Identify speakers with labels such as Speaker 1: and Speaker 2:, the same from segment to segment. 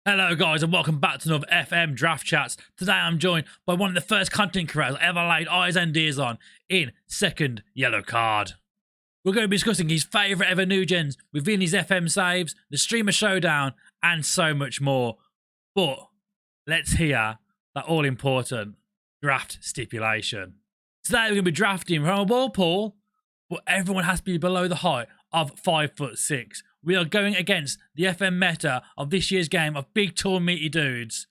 Speaker 1: Hello guys and welcome back to another FM Draft Chats. Today I'm joined by one of the first content creators I ever laid eyes and ears on in Second Yellow Card. We're going to be discussing his favourite ever new gens within his FM saves, the Streamer Showdown and so much more. But let's hear that all important draft stipulation. Today we're going to be drafting from a ball pool, but everyone has to be below the height of 5'6". We are going against the FM meta of this year's game of big, tall, meaty dudes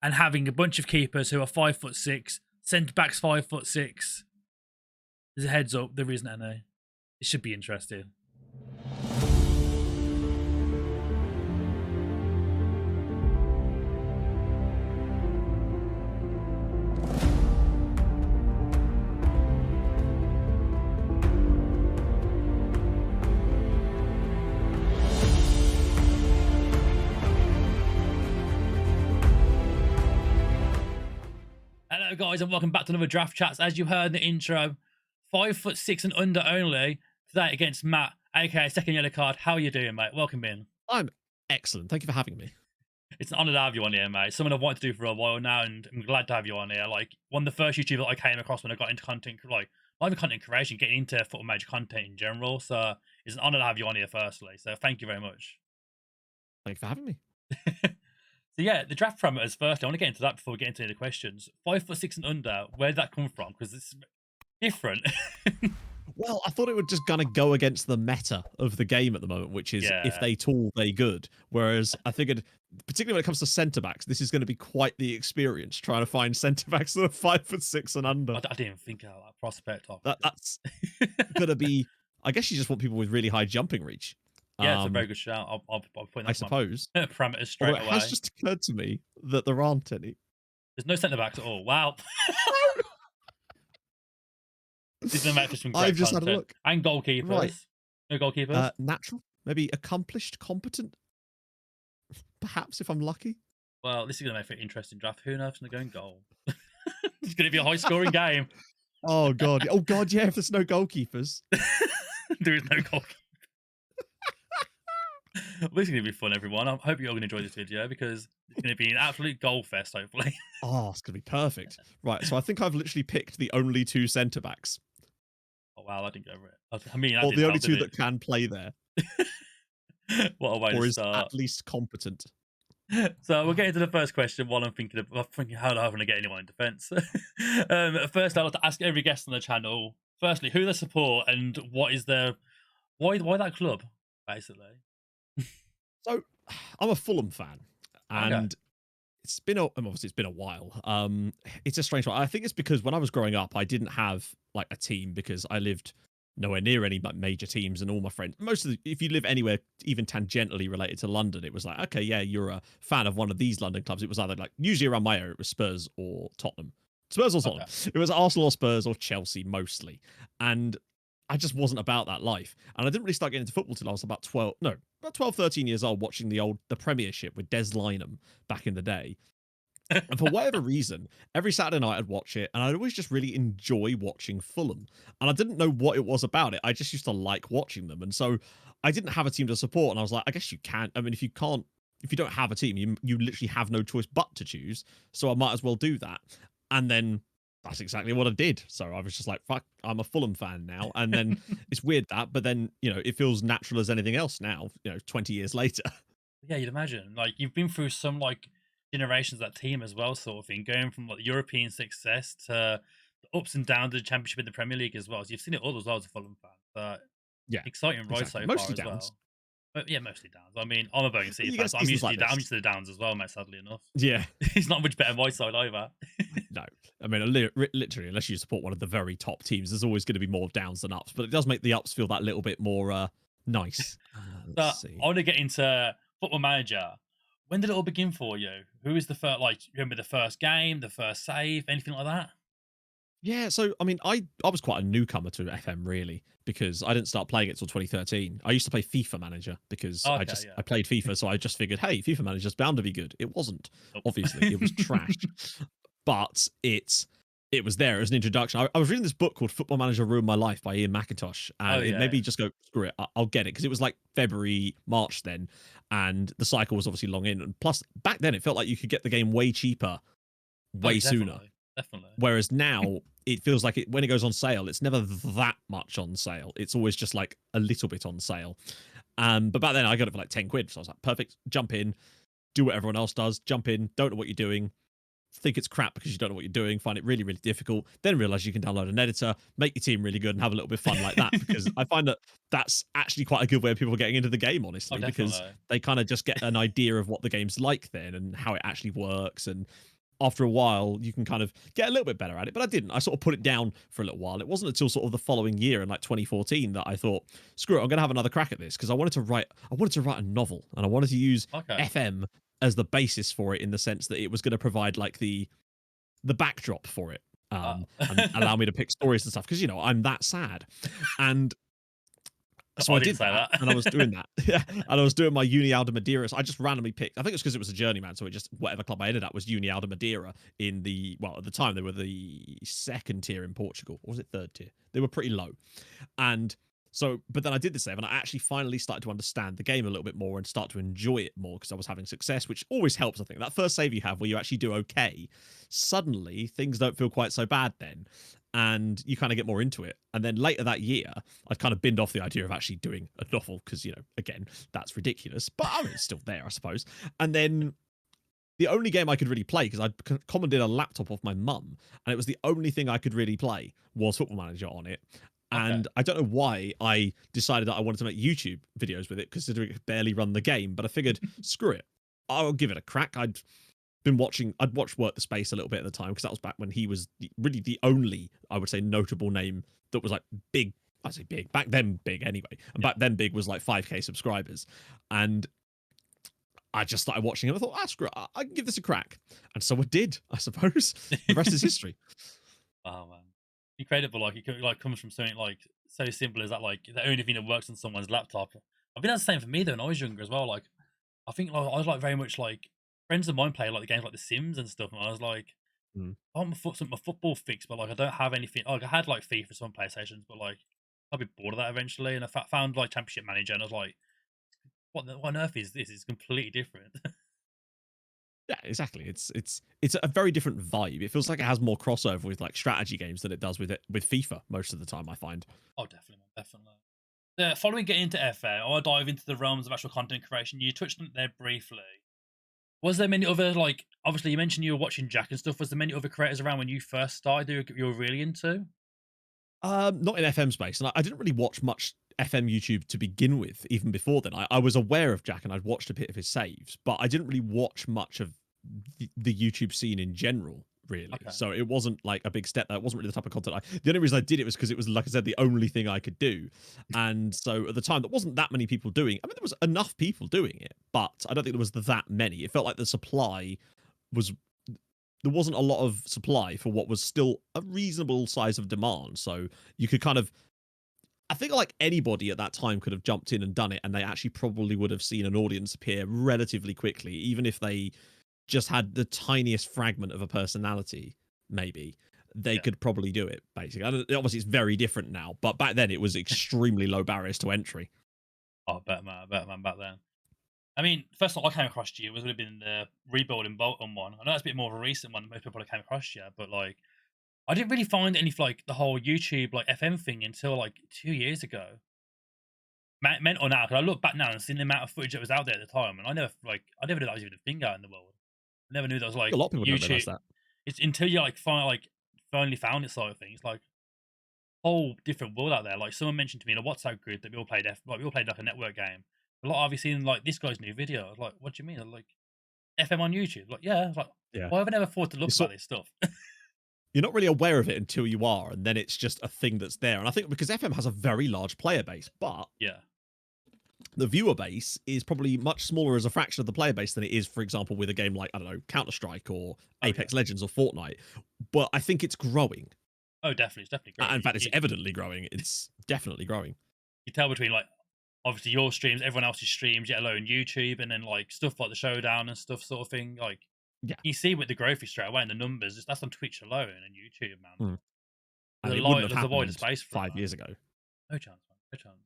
Speaker 1: and having a bunch of keepers who are 5'6", centre backs 5'6". There's a heads up, there isn't any. It should be interesting. Hello guys and welcome back to another Draft Chats. As you heard in the intro, 5'6" and under only today against Matt, aka Second Yellow Card. How are you doing, mate? Welcome in.
Speaker 2: I'm excellent. Thank you for having me.
Speaker 1: It's an honour to have you on here, mate. Something I've wanted to do for a while now, and I'm glad to have you on here. Like, one of the first YouTubers I came across when I got into content, like, not even content creation, getting into football manager content in general. So it's an honour to have you on here, firstly. So thank you very much.
Speaker 2: Thank you for having me.
Speaker 1: So yeah, the draft parameters first. I want to get into that before we get into the questions. 5'6" and under, where did that come from? Because it's different.
Speaker 2: Well, I thought it would just kind of go against the meta of the game at the moment, which is if they tall, they good. Whereas I figured, particularly when it comes to centre backs, this is going to be quite the experience trying to find centre backs that are 5'6" and under.
Speaker 1: I didn't even think of that prospect.
Speaker 2: That's going to be. I guess you just want people with really high jumping reach.
Speaker 1: Yeah, it's a very good shout. I'll put that
Speaker 2: I suppose.
Speaker 1: Parameters straight away.
Speaker 2: It has just occurred to me that there aren't any.
Speaker 1: There's no centre backs at all. Wow. This is some great
Speaker 2: I've just
Speaker 1: content.
Speaker 2: had a look.
Speaker 1: And goalkeepers.
Speaker 2: Right.
Speaker 1: No goalkeepers.
Speaker 2: Natural, maybe accomplished, competent. Perhaps if I'm lucky.
Speaker 1: Well, this is going to make for an interesting draft. Who knows going to go in goal? It's going to be a high-scoring game.
Speaker 2: Oh god. Oh god. Yeah. If there's no goalkeepers.
Speaker 1: There is no goalkeeper. This is going to be fun, everyone. I hope you're all going to enjoy this video because it's going to be an absolute goal fest, hopefully.
Speaker 2: Oh, it's going to be perfect. Right, so I think I've literally picked the only two centre-backs.
Speaker 1: Oh, wow, I didn't go over it. I mean,
Speaker 2: or the only two that can play there.
Speaker 1: What a way
Speaker 2: or
Speaker 1: to
Speaker 2: is
Speaker 1: start.
Speaker 2: at least competent.
Speaker 1: So we'll get into the first question while I'm thinking how do I want to get anyone in defence. First, I'd like to ask every guest on the channel, firstly, who they support and what is their... Why that club, basically?
Speaker 2: So, I'm a Fulham fan, and it's been obviously it's been a while. It's a strange one. I think it's because when I was growing up, I didn't have like a team because I lived nowhere near any major teams, and all my friends. If you live anywhere even tangentially related to London, it was like, okay, yeah, you're a fan of one of these London clubs. It was either like usually around my area, it was Spurs or Tottenham. Spurs or Tottenham. It was Arsenal or Spurs or Chelsea mostly, and I just wasn't about that life. And I didn't really start getting into football till I was about 12, 13 years old, watching the Premiership with Des Lynam back in the day. And for whatever reason, every Saturday night I'd watch it, and I'd always just really enjoy watching Fulham. And I didn't know what it was about it. I just used to like watching them. And so I didn't have a team to support. And I was like, I guess you can't. I mean, if you don't have a team, you literally have no choice but to choose. So I might as well do that. And then that's exactly what I did. So I was just like, fuck, I'm a Fulham fan now. And then it's weird but then, it feels natural as anything else now, 20 years later.
Speaker 1: Yeah, you'd imagine. Like, you've been through some, like, generations of that team as well, sort of thing, going from, like, European success to the ups and downs of the Championship in the Premier League as well. So you've seen it all as well as a Fulham fan. But yeah, exciting ride so
Speaker 2: mostly
Speaker 1: far
Speaker 2: downs.
Speaker 1: As well. But yeah, mostly downs. I mean, I'm a Birmingham City fan, so I'm used to the downs as well, mate, sadly enough.
Speaker 2: Yeah.
Speaker 1: It's not much better on my side either.
Speaker 2: No. I mean, literally, unless you support one of the very top teams, there's always going to be more downs than ups. But it does make the ups feel that little bit more nice.
Speaker 1: Let's see. I want to get into Football Manager. When did it all begin for you? Who is the first, remember the first game, the first save, anything like that?
Speaker 2: Yeah, so, I mean, I was quite a newcomer to FM, really, because I didn't start playing it till 2013. I used to play FIFA Manager because I played FIFA, so I just figured, hey, FIFA Manager's bound to be good. It wasn't, obviously. It was trash. But it's it was there as an introduction. I was reading this book called Football Manager Ruined My Life by Ian McIntosh, and it made me just go, screw it, I'll get it, because it was like February, March then, and the cycle was obviously long in. And plus, back then, it felt like you could get the game way cheaper, way sooner.
Speaker 1: Definitely.
Speaker 2: Whereas now, it feels like when it goes on sale, it's never that much on sale. It's always just like a little bit on sale. But back then, I got it for like 10 quid. So I was like, perfect, jump in, do what everyone else does, jump in, don't know what you're doing, think it's crap because you don't know what you're doing, find it really, really difficult, then realize you can download an editor, make your team really good, and have a little bit of fun like that. Because I find that that's actually quite a good way of people getting into the game, honestly, because they kind of just get an idea of what the game's like then and how it actually works. And after a while, you can kind of get a little bit better at it. But I didn't. I sort of put it down for a little while. It wasn't until sort of the following year in like 2014 that I thought, screw it, I'm going to have another crack at this, because I wanted to write a novel, and I wanted to use FM as the basis for it, in the sense that it was going to provide like the backdrop for it, and allow me to pick stories and stuff, because, you know, I'm that sad. And so I did that, and I was doing that. Yeah, and I was doing my Uni Alda Madeira. So I just randomly picked, I think it's because it was a journeyman, so it just, whatever club I ended at was Uni Alda Madeira in the, well, at the time they were the second tier in Portugal, or was it third tier? They were pretty low. And so, but then I did the save, and I actually finally started to understand the game a little bit more and start to enjoy it more, because I was having success, which always helps. I think that first save you have where you actually do okay, suddenly things don't feel quite so bad then, and you kind of get more into it. And then later that year, I'd kind of binned off the idea of actually doing a novel, because, you know, again, that's ridiculous, but I mean, it's still there, I suppose. And then the only game I could really play, because I'd commandeered a laptop off my mum, and it was the only thing I could really play, was Football Manager on it. And I don't know why I decided that I wanted to make YouTube videos with it, considering it could barely run the game. But I figured, screw it, I'll give it a crack. I'd watched Work the Space a little bit at the time, because that was back when he was really the only, I would say, notable name that was like big. I say big, back then big anyway. And back then big was like 5K subscribers. And I just started watching him. I thought, screw it, I can give this a crack. And so I did, I suppose. The rest is history.
Speaker 1: Oh, man. Incredible. Like, it like comes from something like so simple as that, like the only thing that works on someone's laptop. I think that's the same for me though when I was younger as well. Like, I think like, I was like very much like, friends of mine play like the games like The Sims and stuff, and I was like, I want my football fix, but like I don't have anything. Like, I had like FIFA on PlayStations, but like I'd be bored of that eventually. And I found like Championship Manager, and I was like, what on earth is this? It's completely different.
Speaker 2: Yeah, exactly. It's a very different vibe. It feels like it has more crossover with like strategy games than it does with FIFA most of the time, I find.
Speaker 1: Oh, definitely, man, definitely. Following getting into FM, I want to dive into the realms of actual content creation. You touched on it there briefly. Was there many other, like, obviously you mentioned you were watching Jack and stuff. Was there many other creators around when you first started you were really into?
Speaker 2: Not in FM space, and I didn't really watch much FM YouTube to begin with. Even before then, I was aware of Jack, and I'd watched a bit of his saves, but I didn't really watch much of the YouTube scene in general, really. So it wasn't like a big step. That wasn't really the type of content the only reason I did it was because it was, like I said, the only thing I could do. And so at the time, there wasn't that many people doing. I mean, there was enough people doing it, but I don't think there was that many. It felt like the supply was, there wasn't a lot of supply for what was still a reasonable size of demand. So you could kind of, I think like anybody at that time could have jumped in and done it, and they actually probably would have seen an audience appear relatively quickly, even if they just had the tiniest fragment of a personality. Maybe they could probably do it, basically. Obviously it's very different now, but back then it was extremely low barriers to entry.
Speaker 1: Oh, I bet, man, back then. I mean, first time I came across you would have been the Rebuild in Bolton one. I know that's a bit more of a recent one than most people came across you, but like, I didn't really find any like the whole YouTube like FM thing until like 2 years ago. Mental now, because I look back now and seen the amount of footage that was out there at the time, and I never knew that was even a thing out in the world. I never knew that was like
Speaker 2: A lot of people don't
Speaker 1: YouTube.
Speaker 2: realize that.
Speaker 1: It's until you like finally found it sort of thing. It's like a whole different world out there. Like someone mentioned to me in a WhatsApp group that we all played like a network game. A lot of you seen like this guy's new video. I was like, what do you mean? I'm like, FM on YouTube? Like, yeah. I was like, why have I never thought to look about this stuff?
Speaker 2: You're not really aware of it until you are, and then it's just a thing that's there. And I think because FM has a very large player base, but the viewer base is probably much smaller as a fraction of the player base than it is, for example, with a game like, I don't know, Counter-Strike or Apex Legends or Fortnite. But I think it's growing.
Speaker 1: Oh, definitely. It's definitely growing.
Speaker 2: In fact, it's evidently growing. It's definitely growing.
Speaker 1: You tell between, like, obviously your streams, everyone else's streams, yet alone YouTube, and then, like, stuff like the Showdown and stuff sort of thing. Like,
Speaker 2: Yeah.
Speaker 1: You see with the growth straight away and the numbers. That's on Twitch alone and YouTube, man.
Speaker 2: Mm. And it wouldn't have
Speaker 1: There's a wider
Speaker 2: happened
Speaker 1: space for it,
Speaker 2: 5 years ago.
Speaker 1: no chance, man. No chance.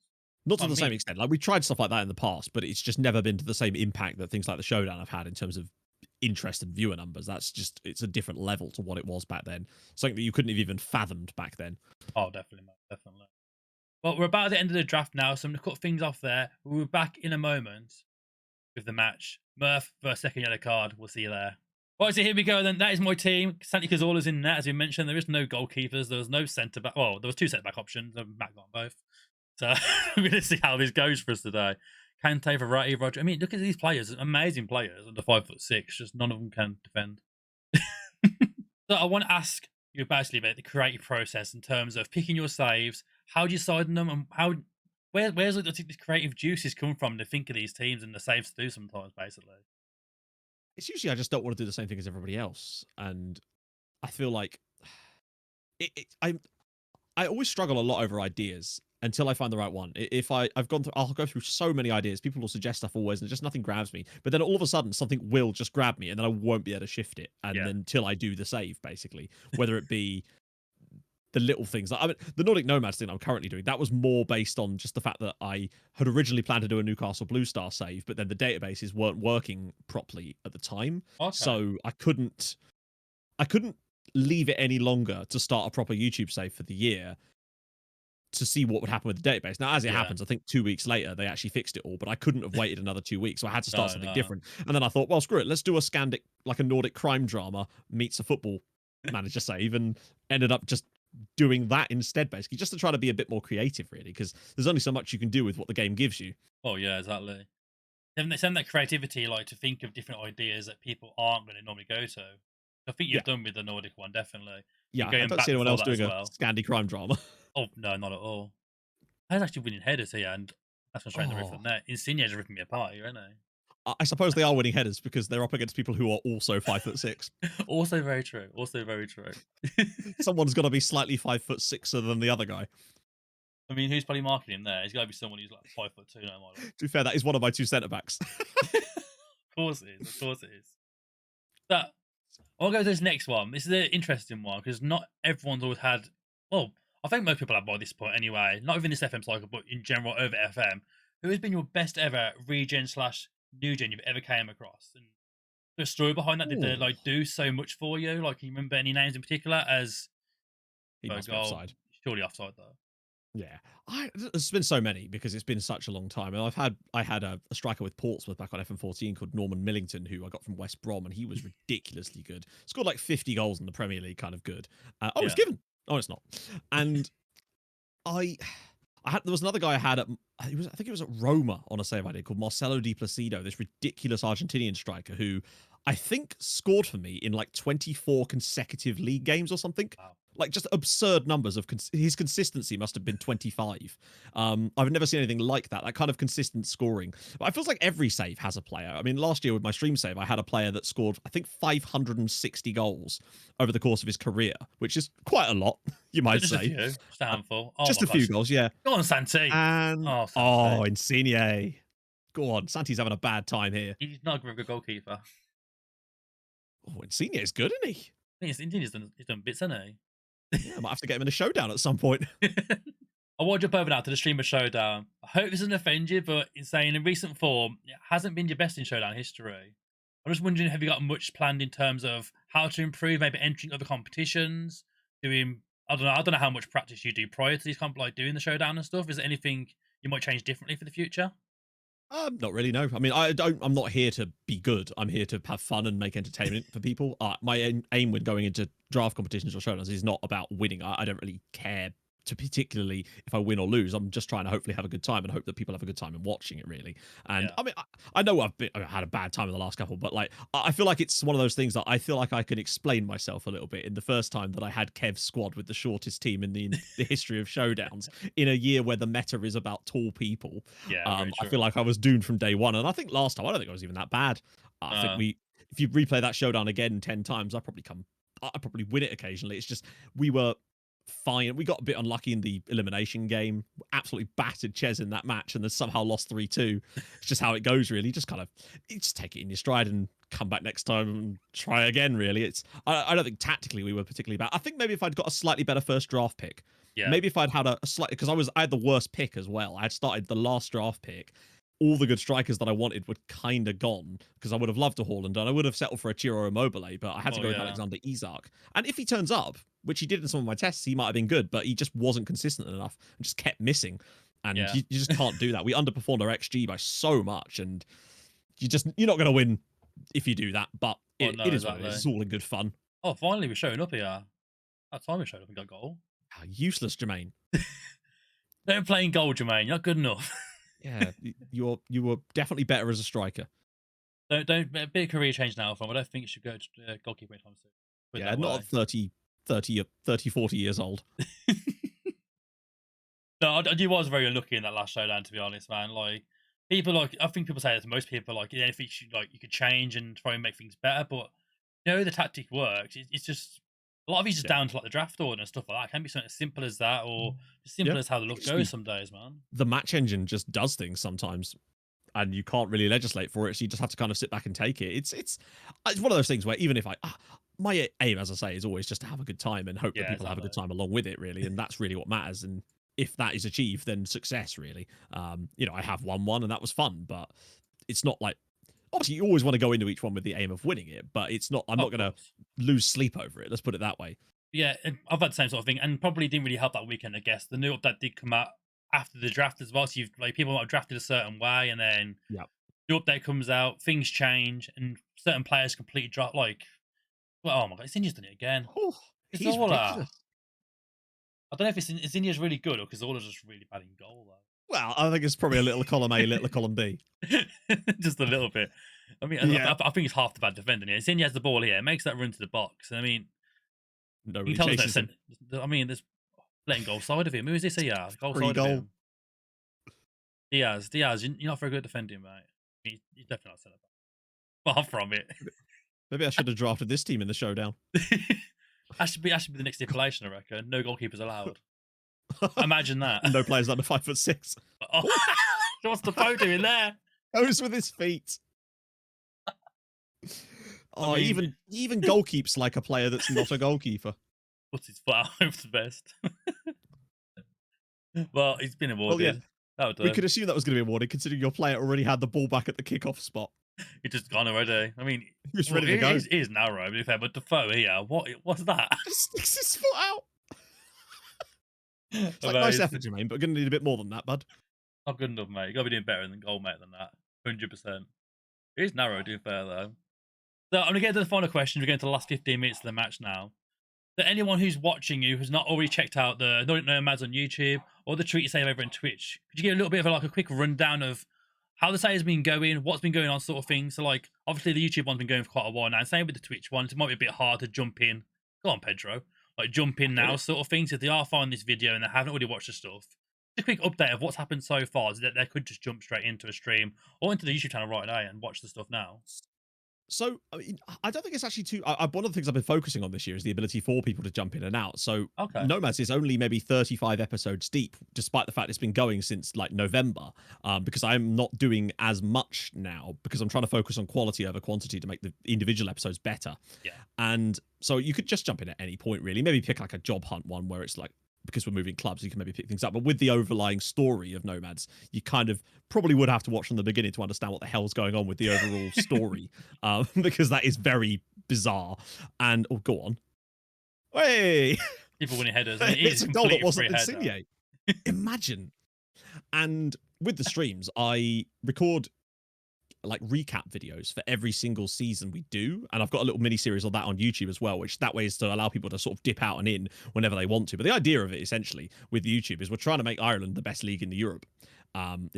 Speaker 2: Not to
Speaker 1: I
Speaker 2: the same
Speaker 1: mean,
Speaker 2: extent. Like we tried stuff like that in the past, but it's just never been to the same impact that things like the Showdown have had in terms of interest and viewer numbers. It's a different level to what it was back then. Something that you couldn't have even fathomed back then.
Speaker 1: oh, definitely, man, definitely. Well, we're about at the end of the draft now, so I'm going to cut things off there. We'll be back in a moment with the match. Murph versus second yellow card. We'll see you there. Right, so here we go then. That is my team. Santi Cazorla's in net, as we mentioned. There is no goalkeepers. There was no centre-back. Well, there was 2 centre-back options. Matt got both. So we're going to see how this goes for us today. Kante, Verratti, Roger. I mean, look at these players. Amazing players under 5'6". Just none of them can defend. So I want to ask you basically about the creative process in terms of picking your saves. How do you decide on them, and where's the creative juices come from to think of these teams and the saves to do sometimes, basically?
Speaker 2: It's usually I just don't want to do the same thing as everybody else, and I feel like I always struggle a lot over ideas until I find the right one. If I'll go through so many ideas. People will suggest stuff always, and just nothing grabs me. But then all of a sudden, something will just grab me, and then I won't be able to shift it. And then until I do the save, basically, whether it be the little things. I mean, the Nordic Nomads thing I'm currently doing, that was more based on just the fact that I had originally planned to do a Newcastle Blue Star save, but then the databases weren't working properly at the time, so I couldn't leave it any longer to start a proper YouTube save for the year to see what would happen with the database. Now, as it happens, I think 2 weeks later they actually fixed it all, but I couldn't have waited another 2 weeks, so I had to start something different. And then I thought, well, screw it, let's do a Scandic, like a Nordic crime drama meets a football manager save, and ended up just doing that instead, basically, just to try to be a bit more creative, really, because there's only so much you can do with what the game gives you.
Speaker 1: Oh yeah, exactly. Send that creativity, like to think of different ideas that people aren't going to normally go to. I think you've done with the Nordic one, definitely.
Speaker 2: Yeah, I don't see anyone else doing a Scandi crime drama.
Speaker 1: Oh no, not at all. I was actually winning headers here, and that's gone straight in the roof of the net. Insigne's ripping me apart here, isn't he?
Speaker 2: I suppose they are winning headers because they're up against people who are also 5'6".
Speaker 1: Also very true. Also very true.
Speaker 2: Someone's got to be slightly 5'6" than the other guy.
Speaker 1: I mean, who's probably marking him there? He's got to be someone who's like 5'2". No more.
Speaker 2: To be fair, that is one of my 2 centre backs.
Speaker 1: Of course it is. Of course it is. So I'll go to this next one. This is an interesting one because not everyone's always had. Well, I think most people have by this point anyway. Not even this FM cycle, but in general over FM. Who has been your best ever regen/new gen you've ever came across? And the story behind that, did they like do so much for you? Like, can you remember any names in particular? As
Speaker 2: he must be offside.
Speaker 1: Surely offside though.
Speaker 2: Yeah, there's been so many because it's been such a long time. And I had a striker with Portsmouth back on FM14 called Norman Millington, who I got from West Brom, and he was ridiculously good. Scored like 50 goals in the Premier League, kind of good. It's given. Oh, it's not. And there was another guy I had I think it was at Roma on a save I did called Marcelo Di Placido, this ridiculous Argentinian striker who I think scored for me in like 24 consecutive league games or something.
Speaker 1: Wow.
Speaker 2: Like just absurd numbers of his consistency must have been 25. I've never seen anything like that kind of consistent scoring. But I feel like every save has a player. I mean, last year with my stream save, I had a player that scored, I think, 560 goals over the course of his career, which is quite a lot, you might say.
Speaker 1: Just a handful.
Speaker 2: Just a few goals, yeah.
Speaker 1: Go on, Santi.
Speaker 2: And Insigne. Go on, Santi's having a bad time here.
Speaker 1: He's not a very good goalkeeper.
Speaker 2: Oh, Insigne is good, isn't he?
Speaker 1: I think Insigne's done bits, hasn't he?
Speaker 2: Yeah, I might have to get him in a showdown at some point.
Speaker 1: I want to jump over now to the Streamer Showdown. I hope this doesn't offend you, but in saying in recent form, it hasn't been your best in Showdown history. I'm just wondering, have you got much planned in terms of how to improve, maybe entering other competitions, doing, I don't know how much practice you do prior to these like doing the Showdown and stuff. Is there anything you might change differently for the future?
Speaker 2: Not really, no. I mean, I'm not here to be good. I'm here to have fun and make entertainment for people. My aim when going into draft competitions or showdowns is not about winning. I don't really care to particularly if I win or lose. I'm just trying to hopefully have a good time and hope that people have a good time in watching it, really. And I mean, I know I've had a bad time in the last couple, but like I feel like it's one of those things that I feel like I can explain myself a little bit. In the first time that I had Kev's squad with the shortest team in the history of showdowns, in a year where the meta is about tall people, I feel like I was doomed from day one. And I think last time I don't think I was even that bad. I think if you replay that showdown again 10 times, I probably win it occasionally. It's just we were fine. We got a bit unlucky in the elimination game. Absolutely battered Ches in that match, and then somehow lost 3-2. It's just how it goes, really. You just take it in your stride and come back next time and try again. Really, I don't think tactically we were particularly bad. I think maybe if I'd got a slightly better first draft pick, maybe if I'd had a slightly, because I had the worst pick as well. I had started the last draft pick. All the good strikers that I wanted were kind of gone because I would have loved a Haaland and I would have settled for a Ciro Immobile, but I had to go with Alexander Isak. And if he turns up, which he did in some of my tests, he might have been good, but he just wasn't consistent enough and just kept missing. And you just can't do that. We underperformed our XG by so much, and you're not going to win if you do that. But it is what it is. It's all in good fun.
Speaker 1: Oh, finally we're showing up here. That time we showed up and got a goal.
Speaker 2: Useless, Jermaine.
Speaker 1: Don't play in goal, Jermaine. You're not good enough.
Speaker 2: Yeah, you were definitely better as a striker.
Speaker 1: Don't a bit of career change now from. I don't think you should go to goalkeeper anytime soon.
Speaker 2: Yeah, not at 40 years old.
Speaker 1: No, I was very unlucky in that last showdown, to be honest, man. Like, I think people say that to most people, like, anything you could change and try and make things better, but the tactic works. It's just a lot of it's just down to like the draft order and stuff like that. It can be something as simple as that, or as simple as how the look goes some days, man. The
Speaker 2: match engine just does things sometimes, and you can't really legislate for it, so you just have to kind of sit back and take it. It's one of those things where even if my aim, as I say, is always just to have a good time and hope that people have a good time along with it, really, and that's really what matters. And if that is achieved, then success, really. I have won one, and that was fun, but it's not like, obviously you always want to go into each one with the aim of winning it, but it's not. I'm not going to lose sleep over it. Let's put it that way.
Speaker 1: Yeah, I've had the same sort of thing, and probably didn't really help that weekend. I guess the new update did come out after the draft as well. So people might have drafted a certain way, and then the update comes out, things change, and certain players completely drop. Like, well, oh my god, Zinya's done it again.
Speaker 2: Oh, he's ridiculous.
Speaker 1: I don't know if Zinya's really good or because all are just really bad in goal, though.
Speaker 2: Well, I think it's probably a little column A, little column B.
Speaker 1: Just a little bit. I mean, I think it's half the bad defending here. Zinja has the ball here, makes that run to the box. I mean,
Speaker 2: nobody chases him.
Speaker 1: I mean, there's letting goal side of him. Who is this here? Goal side of him. Diaz, you're not very good at defending, mate. He's definitely not set up. Far from it.
Speaker 2: Maybe I should have drafted this team in the showdown.
Speaker 1: That should be the next stipulation, I reckon. No goalkeepers allowed. Imagine that.
Speaker 2: No players under 5'6".
Speaker 1: Oh, what's the photo in there?
Speaker 2: Goes with his feet. Oh, even goalkeeps like a player that's not a goalkeeper.
Speaker 1: What's his foot out? Hopes the best. Well, he's been awarded.
Speaker 2: Well, we could assume that was going to be awarded, considering your player already had the ball back at the kickoff spot.
Speaker 1: He's just gone already. I mean,
Speaker 2: he was ready to go.
Speaker 1: It is narrow, to be fair, but Defoe here, what's that?
Speaker 2: Just sticks his foot out. It's like, nice effort, Jermaine, but we're going to need a bit more than that, bud.
Speaker 1: Not good enough, mate. You got to be doing better than goal, mate, than that. 100%. It is narrow, to be fair, though. So I'm going to get to the final question. We're going to the last 15 minutes of the match now. So anyone who's watching you who's not already checked out the Nomads on YouTube or the Treat Your Save over on Twitch, could you give a little bit of a quick rundown of how the save has been going, what's been going on, sort of thing? So, like, obviously the YouTube one's been going for quite a while now. Same with the Twitch one. It might be a bit hard to jump in. Go on, Pedro. Like, jump in now, sort of thing. So if they are finding this video and they haven't already watched the stuff, just a quick update of what's happened so far, so that they could just jump straight into a stream or into the YouTube channel right now and watch the stuff now.
Speaker 2: So, I mean, I don't think it's actually too... one of the things I've been focusing on this year is the ability for people to jump in and out. So, Nomads is only maybe 35 episodes deep, despite the fact it's been going since, like, November, because I'm not doing as much now, because I'm trying to focus on quality over quantity to make the individual episodes better.
Speaker 1: Yeah.
Speaker 2: And so you could just jump in at any point, really. Maybe pick, like, a job hunt one where it's, like, because we're moving clubs, you can maybe pick things up. But with the overlying story of Nomads, you kind of probably would have to watch from the beginning to understand what the hell's going on with the overall story, because that is very bizarre. And, oh, go on. Hey!
Speaker 1: People winning headers.
Speaker 2: It's a goal that wasn't insinuate. Imagine. And with the streams, I record like recap videos for every single season we do, and I've got a little mini series of that on YouTube as well, which that way is to allow people to sort of dip out and in whenever they want to. But the idea of it essentially with YouTube is we're trying to make Ireland the best league in the Europe. They'll be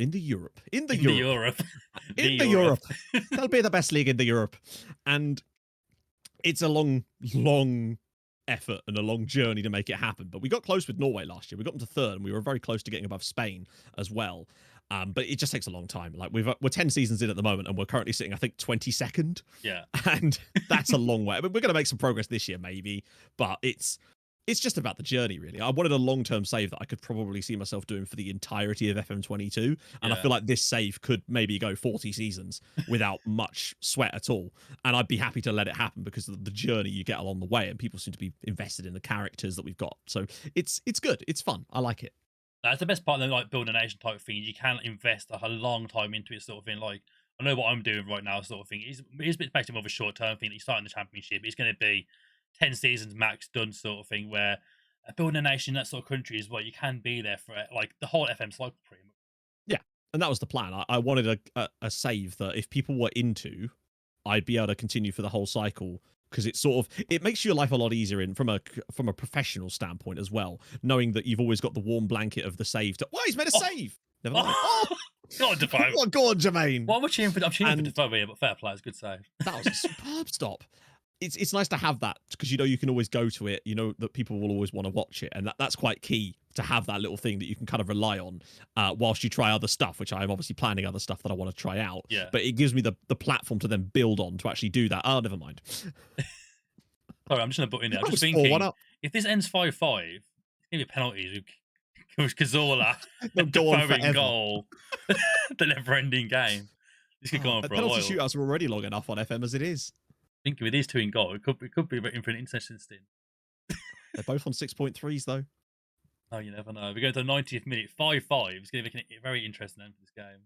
Speaker 2: the best league in the Europe. And it's a long effort and a long journey to make it happen. But we got close with Norway last year. We got them to third, and we were very close to getting above Spain as well. But it just takes a long time. Like we're 10 seasons in at the moment, and we're currently sitting, I think, 22nd.
Speaker 1: Yeah.
Speaker 2: And that's a long way. I mean, we're going to make some progress this year, maybe, but it's It's just about the journey, really. I wanted a long-term save that I could probably see myself doing for the entirety of FM22, and I feel like this save could maybe go 40 seasons without much sweat at all, and I'd be happy to let it happen because of the journey you get along the way, and people seem to be invested in the characters that we've got. So it's good. It's fun. I like it.
Speaker 1: That's the best part of like building a nation type thing. You can invest a long time into it, sort of thing. Like I know what I'm doing right now, sort of thing. It's basically more of a short term thing. That you start in the championship. It's going to be 10 seasons max done, sort of thing. Where building a nation in that sort of country is what you can be there for like the whole FM cycle, pretty much.
Speaker 2: Yeah, and that was the plan. I wanted a save that if people were into, I'd be able to continue for the whole cycle. Because it makes your life a lot easier from a professional standpoint as well, knowing that you've always got the warm blanket of the save. Why he's made a save? Never mind.
Speaker 1: Go on, Defoe.
Speaker 2: Go on, Jermaine.
Speaker 1: What we're cheering for? I'm cheering for Defoe here, but fair play, it's a good save.
Speaker 2: That was a superb stop. It's nice to have that because you can always go to it. You know that people will always want to watch it, and that's quite key to have that little thing that you can kind of rely on whilst you try other stuff, which I'm obviously planning other stuff that I want to try out.
Speaker 1: Yeah.
Speaker 2: But it gives me the platform to then build on to actually do that. Oh, never mind.
Speaker 1: Sorry, I'm just going to put in there. I'm just thinking, if this ends 5-5, it's going to be penalties. Cazorla,
Speaker 2: go on
Speaker 1: forever.
Speaker 2: Goal,
Speaker 1: the never-ending game. This could go on for a while.
Speaker 2: Penalty shootouts are already long enough on FM as it is.
Speaker 1: Thinking with these two in goal, it could be in for an interesting stint.
Speaker 2: They're both on 6.3s though.
Speaker 1: Oh, you never know. We go to the 90th minute, 5-5. It's going to be a very interesting end for this game.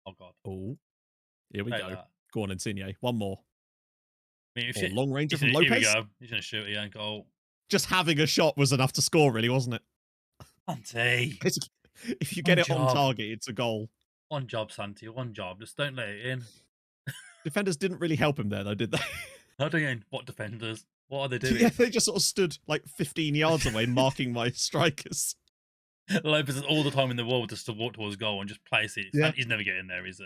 Speaker 1: Oh God.
Speaker 2: Oh, here we go. Go on, Insigne. One more.
Speaker 1: I mean,
Speaker 2: long range from Lopez.
Speaker 1: Here we go. He's going to shoot it and goal.
Speaker 2: Just having a shot was enough to score, really, wasn't it?
Speaker 1: Santi.
Speaker 2: If you get it on target, it's a goal.
Speaker 1: One job, Santi. One job. Just don't let it in.
Speaker 2: Defenders didn't really help him there, though, did they?
Speaker 1: Not doing what defenders? What are they doing?
Speaker 2: Yeah, they just sort of stood like 15 yards away, marking my strikers.
Speaker 1: Lopez has all the time in the world just to walk towards goal and just place it.
Speaker 2: Yeah.
Speaker 1: He's never getting there, is he?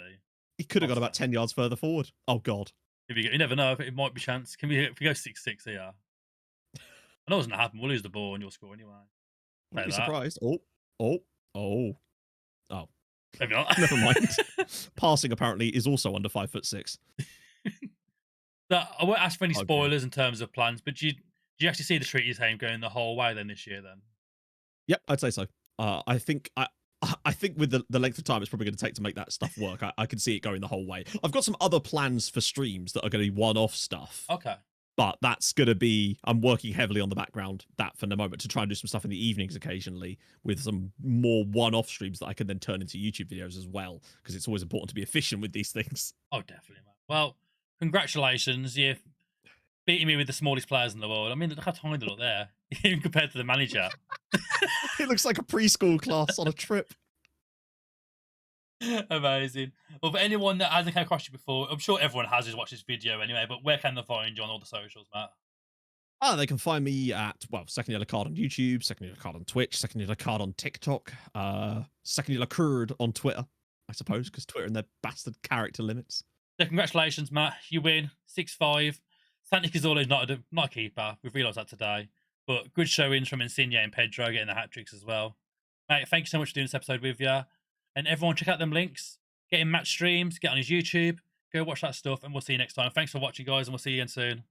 Speaker 2: He could have got about 10 yards further forward. Oh, God.
Speaker 1: You never know. It might be chance. If we go 6-6 here, I know it's not happen. We'll lose the ball and you'll score anyway.
Speaker 2: I'd be surprised. Oh.
Speaker 1: Maybe not.
Speaker 2: Never mind. Passing apparently is also under 5'6".
Speaker 1: I won't ask for any spoilers in terms of plans, but do you actually see the treaty team going the whole way then this year? Then,
Speaker 2: yep, I'd say so. I think with the length of time it's probably going to take to make that stuff work, I can see it going the whole way. I've got some other plans for streams that are going to be one-off stuff.
Speaker 1: Okay.
Speaker 2: But that's going to be, I'm working heavily on the background, that for the moment, to try and do some stuff in the evenings occasionally with some more one-off streams that I can then turn into YouTube videos as well, because it's always important to be efficient with these things.
Speaker 1: Oh, definitely, man. Well, congratulations. You're beating me with the smallest players in the world. I mean, look how tiny they look there, even compared to the manager.
Speaker 2: It looks like a preschool class on a trip.
Speaker 1: Amazing. Well, for anyone that hasn't come across you before, I'm sure everyone has who's watched this video anyway, but where can they find you on all the socials, Matt?
Speaker 2: They can find me at, Second Yellow Card on YouTube, Second Yellow Card on Twitch, Second Yellow Card on TikTok, Second Yellow Curd on Twitter, I suppose, because Twitter and their bastard character limits.
Speaker 1: So congratulations, Matt. You win 6-5. Santi Cazorla is not a keeper. We've realised that today. But good showings from Insigne and Pedro getting the hat-tricks as well. Mate, thank you so much for doing this episode with you. And everyone, check out them links. Get in Matt's streams, get on his YouTube, go watch that stuff, and we'll see you next time. Thanks for watching, guys, and we'll see you again soon.